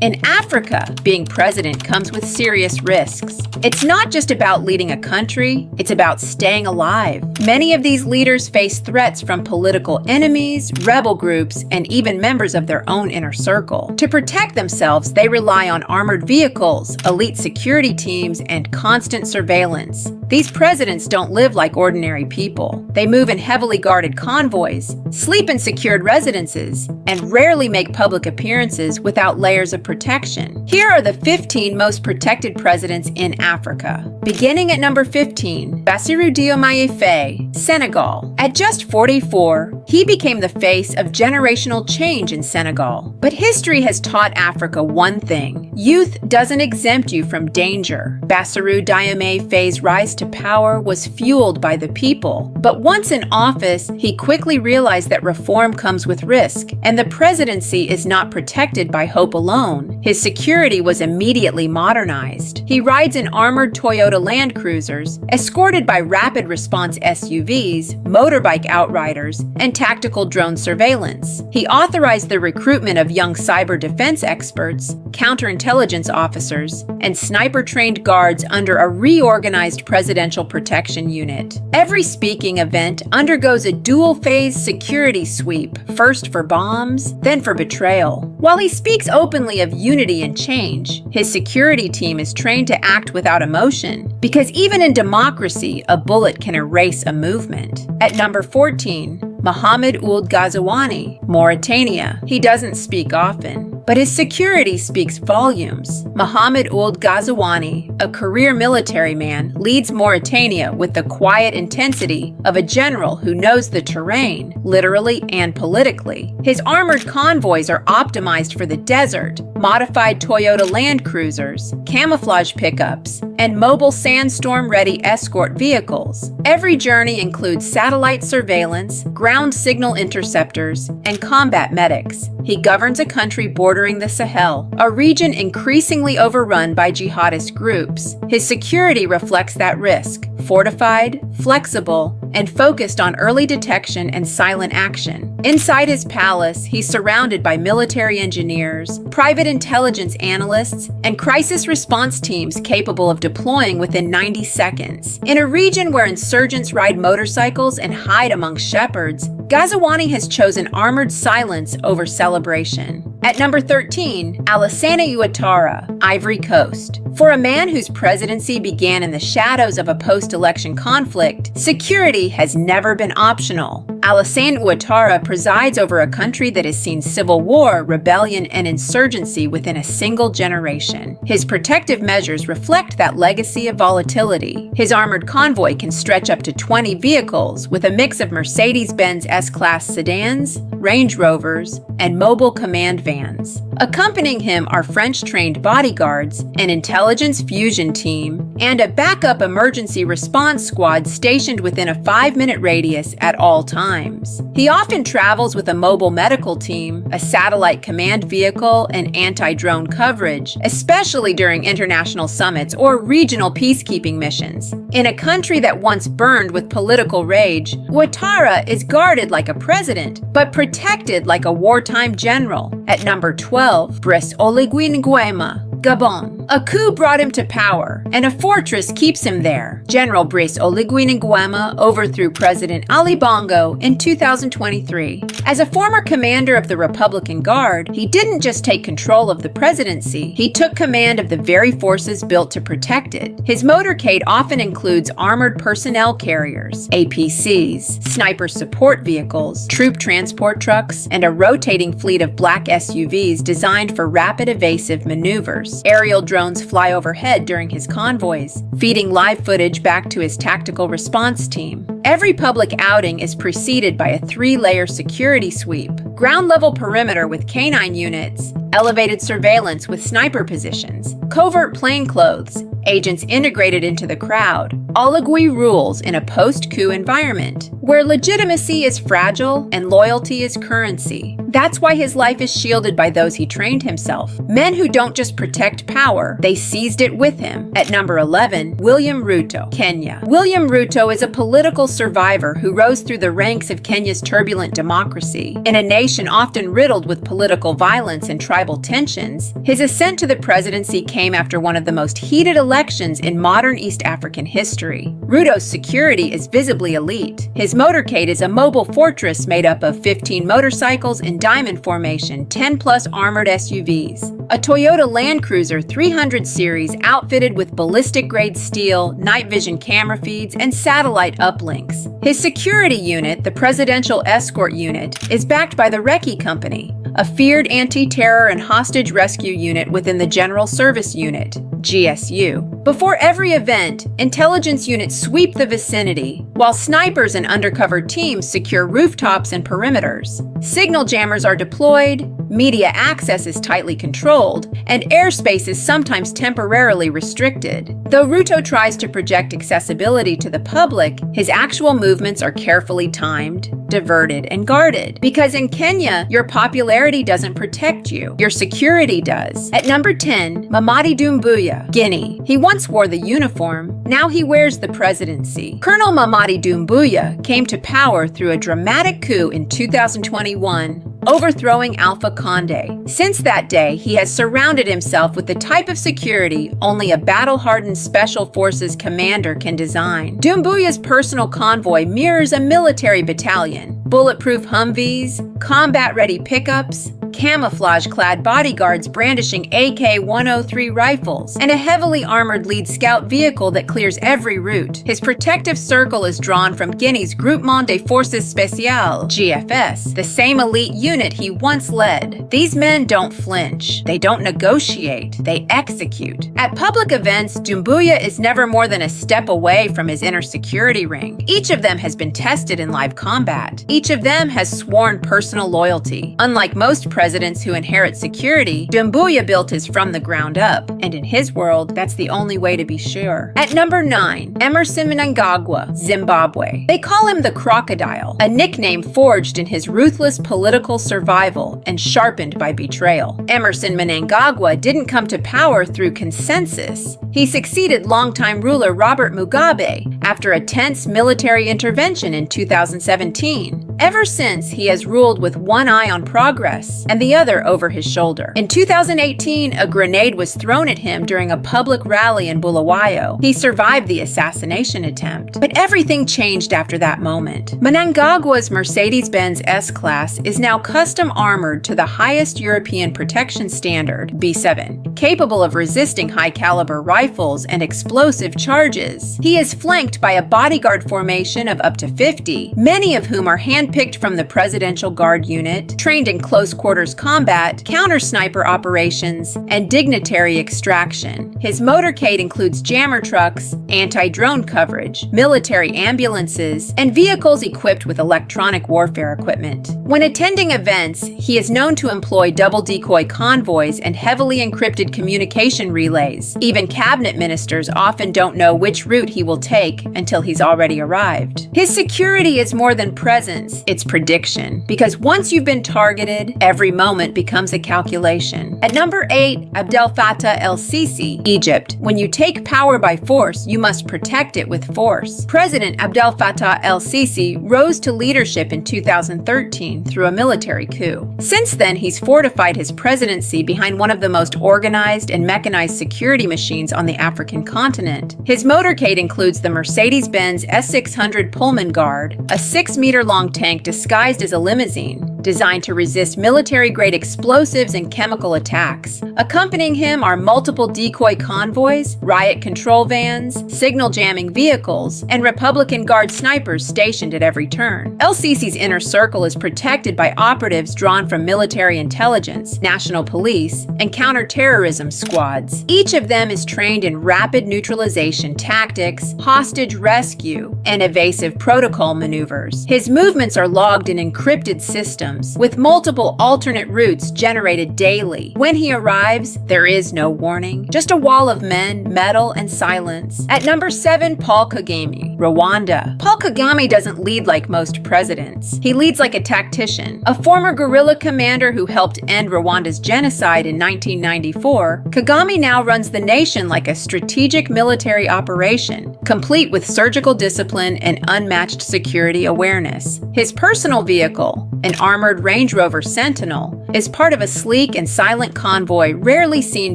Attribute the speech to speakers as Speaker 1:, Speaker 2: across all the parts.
Speaker 1: In Africa, being president comes with serious risks. It's not just about leading a country, it's about staying alive. Many of these leaders face threats from political enemies, rebel groups, and even members of their own inner circle. To protect themselves, they rely on armored vehicles, elite security teams, and constant surveillance. These presidents don't live like ordinary people. They move in heavily guarded convoys, sleep in secured residences, and rarely make public appearances without layers of protection. Here are the 15 most protected presidents in Africa. Beginning at number 15, Bassirou Diomaye Faye, Senegal. At just 44, he became the face of generational change in Senegal. But history has taught Africa one thing: youth doesn't exempt you from danger. Bassirou Diomaye Faye's rise to power was fueled by the people. But once in office, he quickly realized that reform comes with risk, and the presidency is not protected by hope alone. His security was immediately modernized. He rides in armored Toyota Land Cruisers, escorted by rapid response SUVs, motorbike outriders, and tactical drone surveillance. He authorized the recruitment of young cyber defense experts, counterintelligence officers, and sniper-trained guards under a reorganized presidential protection unit. Every speaking event undergoes a dual-phase security sweep, first for bombs, then for betrayal. While he speaks openly of unity and change, his security team is trained to act without emotion, because even in democracy, a bullet can erase a movement. At number 14, Mohamed Ghazouani, Mauritania. He doesn't speak often, but his security speaks volumes. Mohamed Ghazouani, a career military man, leads Mauritania with the quiet intensity of a general who knows the terrain, literally and politically. His armored convoys are optimized for the desert, modified Toyota Land Cruisers, camouflage pickups, and mobile sandstorm-ready escort vehicles. Every journey includes satellite surveillance, ground signal interceptors, and combat medics. He governs a country bordering the Sahel, a region increasingly overrun by jihadist groups. His security reflects that risk: fortified, flexible, and focused on early detection and silent action. Inside his palace, he's surrounded by military engineers, private intelligence analysts, and crisis response teams capable of deploying within 90 seconds. In a region where insurgents ride motorcycles and hide among shepherds, Ghazouani has chosen armored silence over celebration. At number 13, Alassane Ouattara, Ivory Coast. For a man whose presidency began in the shadows of a post-election conflict, security has never been optional. Alassane Ouattara presides over a country that has seen civil war, rebellion, and insurgency within a single generation. His protective measures reflect that legacy of volatility. His armored convoy can stretch up to 20 vehicles, with a mix of Mercedes-Benz S-Class sedans, Range Rovers, and mobile command vans. Accompanying him are French-trained bodyguards, an intelligence fusion team, and a backup emergency response squad stationed within a 5-minute radius at all times. He often travels with a mobile medical team, a satellite command vehicle, and anti-drone coverage, especially during international summits or regional peacekeeping missions. In a country that once burned with political rage, Ouattara is guarded like a president, but protected like a wartime general. At number 12, Brice Oligui Nguema, Gabon. A coup brought him to power, and a fortress keeps him there. General Brice Oligui Nguema overthrew President Ali Bongo in 2023. As a former commander of the Republican Guard, he didn't just take control of the presidency, he took command of the very forces built to protect it. His motorcade often includes armored personnel carriers, APCs, sniper support vehicles, troop transport trucks, and a rotating fleet of black SUVs designed for rapid evasive maneuvers. Aerial drones fly overhead during his convoys, feeding live footage back to his tactical response team. Every public outing is preceded by a 3-layer security sweep: ground-level perimeter with canine units, elevated surveillance with sniper positions, covert plainclothes, agents integrated into the crowd. Oligui rules in a post-coup environment. where legitimacy is fragile and loyalty is currency. That's why his life is shielded by those he trained himself. Men who don't just protect power, they seized it with him. At number 11, William Ruto, Kenya. William Ruto is a political survivor who rose through the ranks of Kenya's turbulent democracy. In a nation often riddled with political violence and tribal tensions, his ascent to the presidency came after one of the most heated elections in modern East African history. Ruto's security is visibly elite. His motorcade is a mobile fortress made up of 15 motorcycles in diamond formation, 10-plus armored SUVs. A Toyota Land Cruiser 300 series outfitted with ballistic-grade steel, night vision camera feeds, and satellite uplinks. His security unit, the Presidential Escort Unit, is backed by the Recce Company, a feared anti-terror and hostage rescue unit within the General Service Unit, GSU. Before every event, intelligence units sweep the vicinity, while snipers and undercover teams secure rooftops and perimeters. Signal jammers are deployed, media access is tightly controlled, and airspace is sometimes temporarily restricted. Though Ruto tries to project accessibility to the public, his actual movements are carefully timed, diverted, and guarded. Because in Kenya, your popularity doesn't protect you, your security does. At number 10, Mamadi Doumbouya, Guinea. He once wore the uniform, now he wears the presidency. Colonel Mamadi Doumbouya came to power through a dramatic coup in 2021, overthrowing Alpha Condé. Since that day, he has surrounded himself with the type of security only a battle-hardened Special Forces commander can design. Doumbouya's personal convoy mirrors a military battalion. Bulletproof Humvees, combat-ready pickups, camouflage-clad bodyguards brandishing AK-103 rifles, and a heavily armored lead scout vehicle that clears every route. His protective circle is drawn from Guinea's Groupement des Forces Spéciales, GFS, the same elite unit he once led. These men don't flinch, they don't negotiate, they execute. At public events, Doumbouya is never more than a step away from his inner security ring. Each of them has been tested in live combat. Each of them has sworn personal loyalty. Unlike most presidents who inherit security, Doumbouya built his from the ground up, and in his world, that's the only way to be sure. At number 9, Emmerson Mnangagwa, Zimbabwe. They call him the Crocodile, a nickname forged in his ruthless political survival and sharpened by betrayal. Emmerson Mnangagwa didn't come to power through consensus. He succeeded longtime ruler Robert Mugabe after a tense military intervention in 2017. Ever since, he has ruled with one eye on progress and the other over his shoulder. In 2018, a grenade was thrown at him during a public rally in Bulawayo. He survived the assassination attempt, but everything changed after that moment. Mnangagwa's Mercedes-Benz S-Class is now custom armored to the highest European protection standard, B7, capable of resisting high-caliber rifles and explosive charges. He is flanked by a bodyguard formation of up to 50, many of whom are handpicked from the Presidential Guard unit, trained in close-quarters combat, counter-sniper operations, and dignitary extraction. His motorcade includes jammer trucks, anti-drone coverage, military ambulances, and vehicles equipped with electronic warfare equipment. When attending events, he is known to employ double decoy convoys and heavily encrypted communication relays. Even cabinet ministers often don't know which route he will take until he's already arrived. His security is more than presence, it's prediction. Because once you've been targeted, every moment becomes a calculation. At number 8, Abdel Fattah El-Sisi, Egypt. When you take power by force, you must protect it with force. President Abdel Fattah El-Sisi rose to leadership in 2013 through a military coup. Since then, he's fortified his presidency behind one of the most organized and mechanized security machines on the African continent. His motorcade includes the Mercedes-Benz S600 Pullman Guard, a 6-meter-long tank disguised as a limousine, designed to resist military-grade explosives and chemical attacks. Accompanying him are multiple decoy convoys, riot control vans, signal-jamming vehicles, and Republican Guard snipers stationed at every turn. El-Sisi's inner circle is protected by operatives drawn from military intelligence, national police, and counter-terrorism squads. Each of them is trained in rapid neutralization tactics, hostage rescue, and evasive protocol maneuvers. His movements are logged in encrypted systems, systems, with multiple alternate routes generated daily. When he arrives, there is no warning, just a wall of men, metal, and silence. At number 7, Paul Kagame, Rwanda. Paul Kagame doesn't lead like most presidents. He leads like a tactician. A former guerrilla commander who helped end Rwanda's genocide in 1994, Kagame now runs the nation like a strategic military operation, complete with surgical discipline and unmatched security awareness. His personal vehicle, an armored Range Rover Sentinel, is part of a sleek and silent convoy rarely seen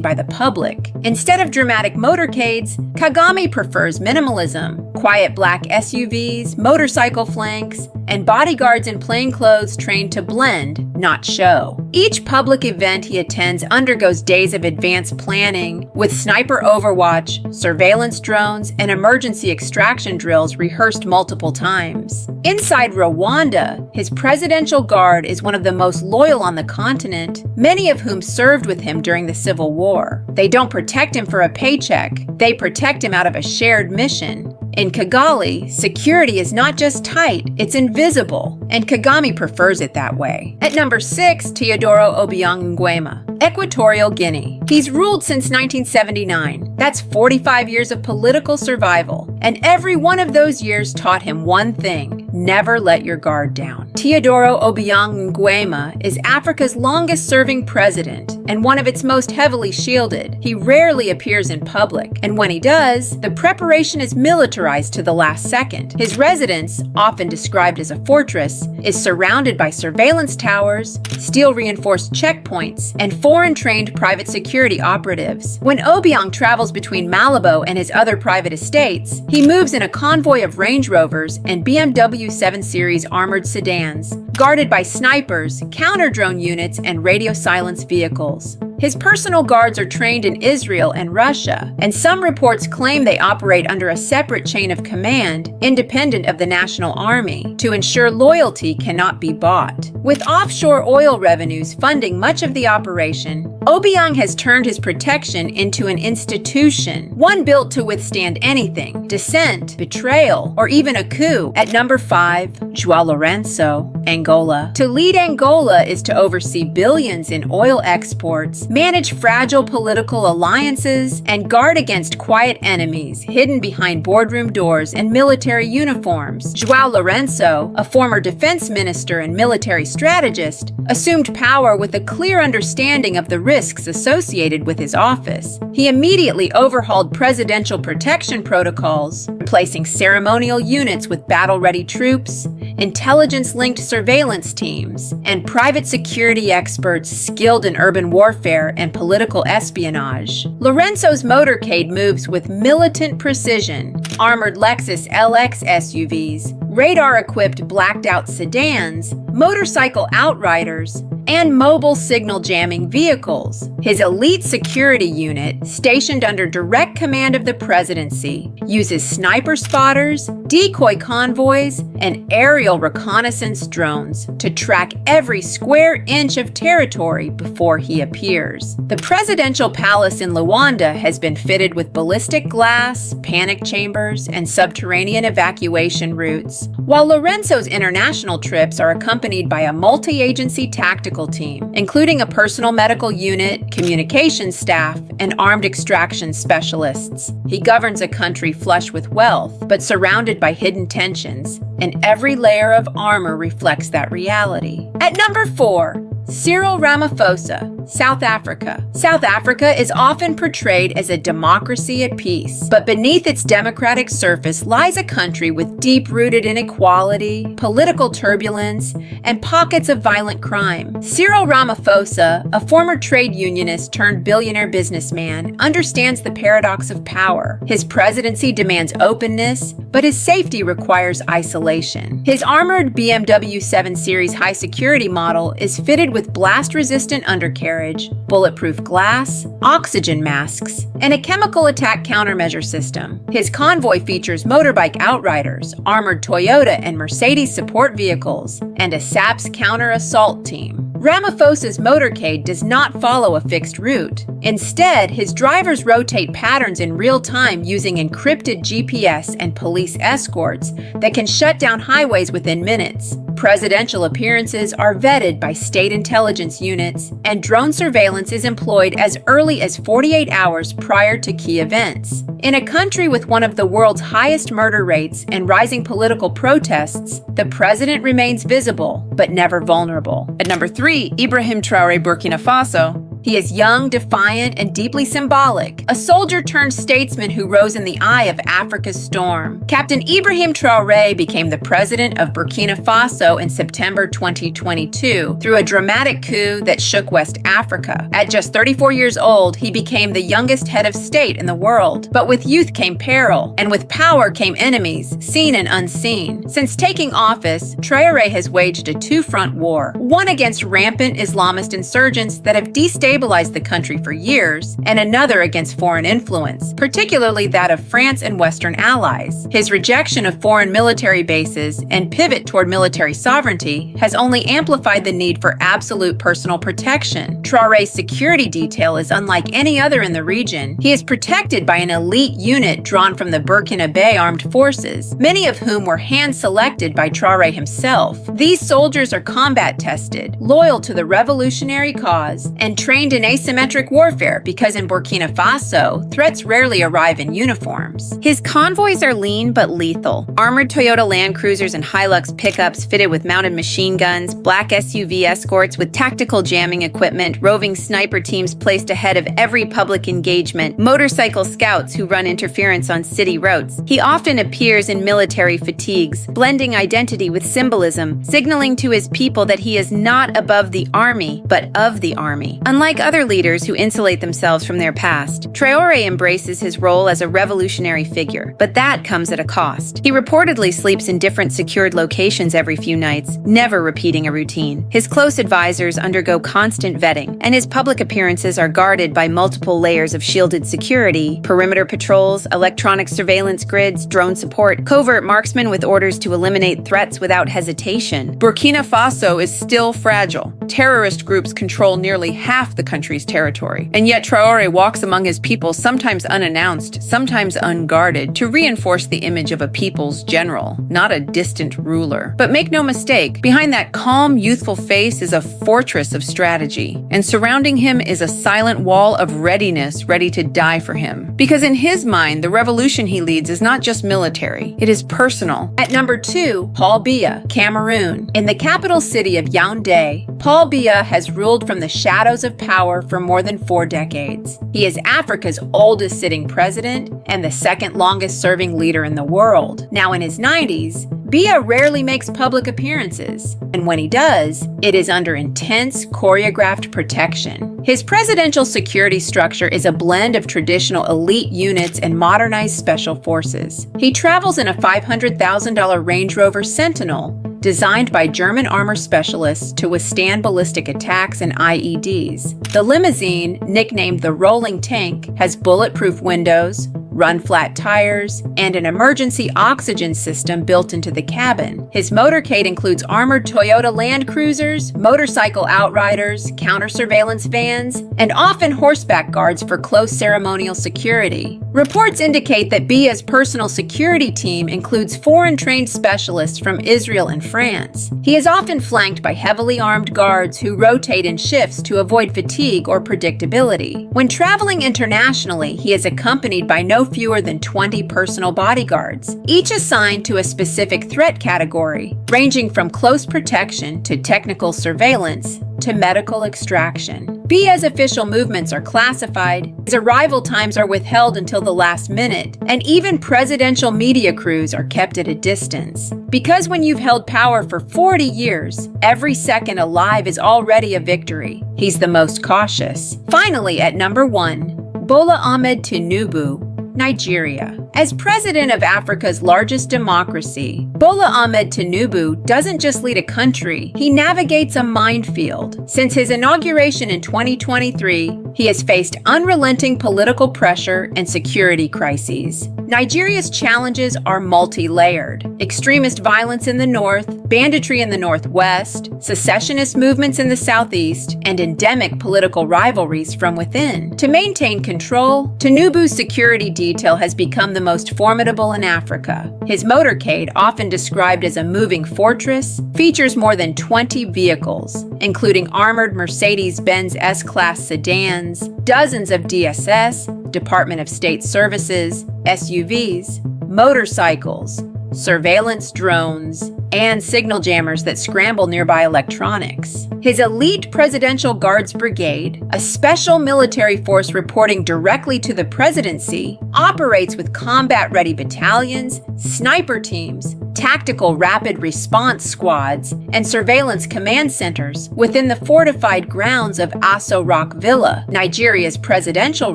Speaker 1: by the public. Instead of dramatic motorcades, Kagame prefers minimalism, quiet black SUVs, motorcycle flanks, and bodyguards in plain clothes trained to blend, not show. Each public event he attends undergoes days of advanced planning, with sniper overwatch, surveillance drones, and emergency extraction drills rehearsed multiple times. Inside Rwanda, his presidential guard is one of the most loyal on the continent, many of whom served with him during the Civil War. They don't protect him for a paycheck, they protect him out of a shared mission. In Kigali, security is not just tight, it's invisible, and Kagame prefers it that way. At number 6, Teodoro Obiang Nguema, Equatorial Guinea. He's ruled since 1979. That's 45 years of political survival, and every one of those years taught him one thing: never let your guard down. Teodoro Obiang Nguema is Africa's longest-serving president and one of its most heavily shielded. He rarely appears in public, and when he does, the preparation is militarized to the last second. His residence, often described as a fortress, is surrounded by surveillance towers, steel-reinforced checkpoints, and foreign-trained private security operatives. When Obiang travels between Malabo and his other private estates, he moves in a convoy of Range Rovers and BMW 7 Series armored sedans, guarded by snipers, counter-drone units, and radio-silence vehicles. His personal guards are trained in Israel and Russia, and some reports claim they operate under a separate chain of command, independent of the national army, to ensure loyalty cannot be bought. With offshore oil revenues funding much of the operation, Obiang has turned his protection into an institution, one built to withstand anything: dissent, betrayal, or even a coup. At number 5, Joao Lourenco, Angola. To lead Angola is to oversee billions in oil exports, manage fragile political alliances, and guard against quiet enemies hidden behind boardroom doors and military uniforms. Joao Lourenco, a former defense minister and military strategist, assumed power with a clear understanding of the risks associated with his office. He immediately overhauled presidential protection protocols, replacing ceremonial units with battle-ready troops, intelligence-linked surveillance teams, and private security experts skilled in urban warfare and political espionage. Lourenco's motorcade moves with militant precision: armored Lexus LX SUVs, radar-equipped blacked-out sedans, motorcycle outriders, and mobile signal jamming vehicles. His elite security unit, stationed under direct command of the presidency, uses sniper spotters, decoy convoys, and aerial reconnaissance drones to track every square inch of territory before he appears. The presidential palace in Luanda has been fitted with ballistic glass, panic chambers, and subterranean evacuation routes, while Lourenco's international trips are accompanied by a multi-agency tactical team, including a personal medical unit, communications staff, and armed extraction specialists. He governs a country flush with wealth, but surrounded by hidden tensions, and every layer of armor reflects that reality. At number 4, Cyril Ramaphosa, South Africa. South Africa is often portrayed as a democracy at peace, but beneath its democratic surface lies a country with deep-rooted inequality, political turbulence, and pockets of violent crime. Cyril Ramaphosa, a former trade unionist turned billionaire businessman, understands the paradox of power. His presidency demands openness, but his safety requires isolation. His armored BMW 7 Series high-security model is fitted with blast-resistant undercarriage, bulletproof glass, oxygen masks, and a chemical attack countermeasure system. His convoy features motorbike outriders, armored Toyota and Mercedes support vehicles, and a SAPS counter-assault team. Ramaphosa's motorcade does not follow a fixed route. Instead, his drivers rotate patterns in real time using encrypted GPS and police escorts that can shut down highways within minutes. Presidential appearances are vetted by state intelligence units, and drone surveillance is employed as early as 48 hours prior to key events. In a country with one of the world's highest murder rates and rising political protests, the president remains visible, but never vulnerable.
Speaker 2: At number 3, Ibrahim Traore, Burkina Faso.
Speaker 1: He is young, defiant, and deeply symbolic, a soldier turned statesman who rose in the eye of Africa's storm. Captain Ibrahim Traore became the president of Burkina Faso in September 2022 through a dramatic coup that shook West Africa. At just 34 years old, he became the youngest head of state in the world. But with youth came peril, and with power came enemies, seen and unseen. Since taking office, Traore has waged a two-front war, one against rampant Islamist insurgents that have destabilized the country for years, and another against foreign influence, particularly that of France and Western allies. His rejection of foreign military bases and pivot toward military sovereignty has only amplified the need for absolute personal protection. Traore's security detail is unlike any other in the region. He is protected by an elite unit drawn from the Burkinabe armed forces, many of whom were hand-selected by Traore himself. These soldiers are combat-tested, loyal to the revolutionary cause, and trained in asymmetric warfare because in Burkina Faso, threats rarely arrive in uniforms.
Speaker 2: His convoys are lean but lethal. Armored Toyota Land Cruisers and Hilux pickups fitted with mounted machine guns, black SUV escorts with tactical jamming equipment, roving sniper teams placed ahead of every public engagement, motorcycle scouts who run interference on city roads. He often appears in military fatigues, blending identity with symbolism, signaling to his people that he is not above the army, but of the army. Unlike other leaders who insulate themselves from their past, Traore embraces his role as a revolutionary figure, but that comes at a cost. He reportedly sleeps in different secured locations every few nights, never repeating a routine. His close advisors undergo constant vetting, and his public appearances are guarded by multiple layers of shielded security, perimeter patrols, electronic surveillance grids, drone support, covert marksmen with orders to eliminate threats without hesitation. Burkina Faso is still fragile. Terrorist groups control nearly half the country's territory, and yet Traore walks among his people sometimes unannounced, sometimes unguarded, to reinforce the image of a people's general, not a distant ruler. But make no mistake, behind that calm, youthful face is a fortress of strategy, and surrounding him is a silent wall of readiness ready to die for him. Because in his mind, the revolution he leads is not just military, it is personal.
Speaker 1: At number 2, Paul Biya, Cameroon. In the capital city of Yaoundé, Paul Biya has ruled from the shadows of power for more than 4 decades. He is Africa's oldest sitting president and the second longest serving leader in the world. Now in his 90s, Biya rarely makes public appearances, and when he does, it is under intense, choreographed protection. His presidential security structure is a blend of traditional elite units and modernized special forces. He travels in a $500,000 Range Rover Sentinel, designed by German armor specialists to withstand ballistic attacks and IEDs. The limousine, nicknamed the Rolling Tank, has bulletproof windows, run-flat tires, and an emergency oxygen system built into the cabin. His motorcade includes armored Toyota Land Cruisers, motorcycle outriders, counter-surveillance vans, and often horseback guards for close ceremonial security. Reports indicate that Biya's personal security team includes foreign-trained specialists from Israel and France. He is often flanked by heavily armed guards who rotate in shifts to avoid fatigue or predictability. When traveling internationally, he is accompanied by no fewer than 20 personal bodyguards, each assigned to a specific threat category, ranging from close protection to technical surveillance to medical extraction. Biya's official movements are classified, his arrival times are withheld until the last minute, and even presidential media crews are kept at a distance. Because when you've held power for 40 years, every second alive is already a victory. He's the most cautious. Finally, at number 1, Bola Ahmed Tinubu, Nigeria. As president of Africa's largest democracy, Bola Ahmed Tinubu doesn't just lead a country, he navigates a minefield. Since his inauguration in 2023, he has faced unrelenting political pressure and security crises. Nigeria's challenges are multi-layered. Extremist violence in the north, banditry in the northwest, secessionist movements in the southeast, and endemic political rivalries from within. To maintain control, Tinubu's security detail has become the most formidable in Africa. His motorcade, often described as a moving fortress, features more than 20 vehicles, including armored Mercedes-Benz S-Class sedans, dozens of DSS, Department of State Services, SUVs, motorcycles, surveillance drones, and signal jammers that scramble nearby electronics. His elite Presidential Guards Brigade, a special military force reporting directly to the presidency, operates with combat-ready battalions, sniper teams, tactical rapid response squads, and surveillance command centers within the fortified grounds of Aso Rock Villa, Nigeria's presidential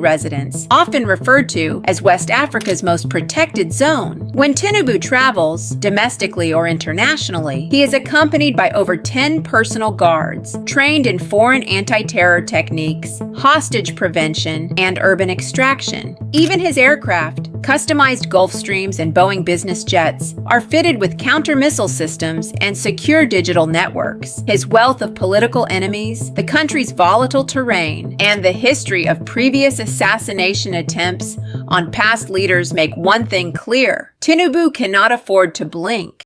Speaker 1: residence, often referred to as West Africa's most protected zone. When Tinubu travels, domestically or internationally, he is accompanied by over 10 personal guards, trained in foreign anti-terror techniques, hostage prevention, and urban extraction. Even his aircraft, customized Gulfstreams and Boeing business jets, are fitted with counter-missile systems and secure digital networks. His wealth of political enemies, the country's volatile terrain, and the history of previous assassination attempts on past leaders make one thing clear: Tinubu cannot afford to blink.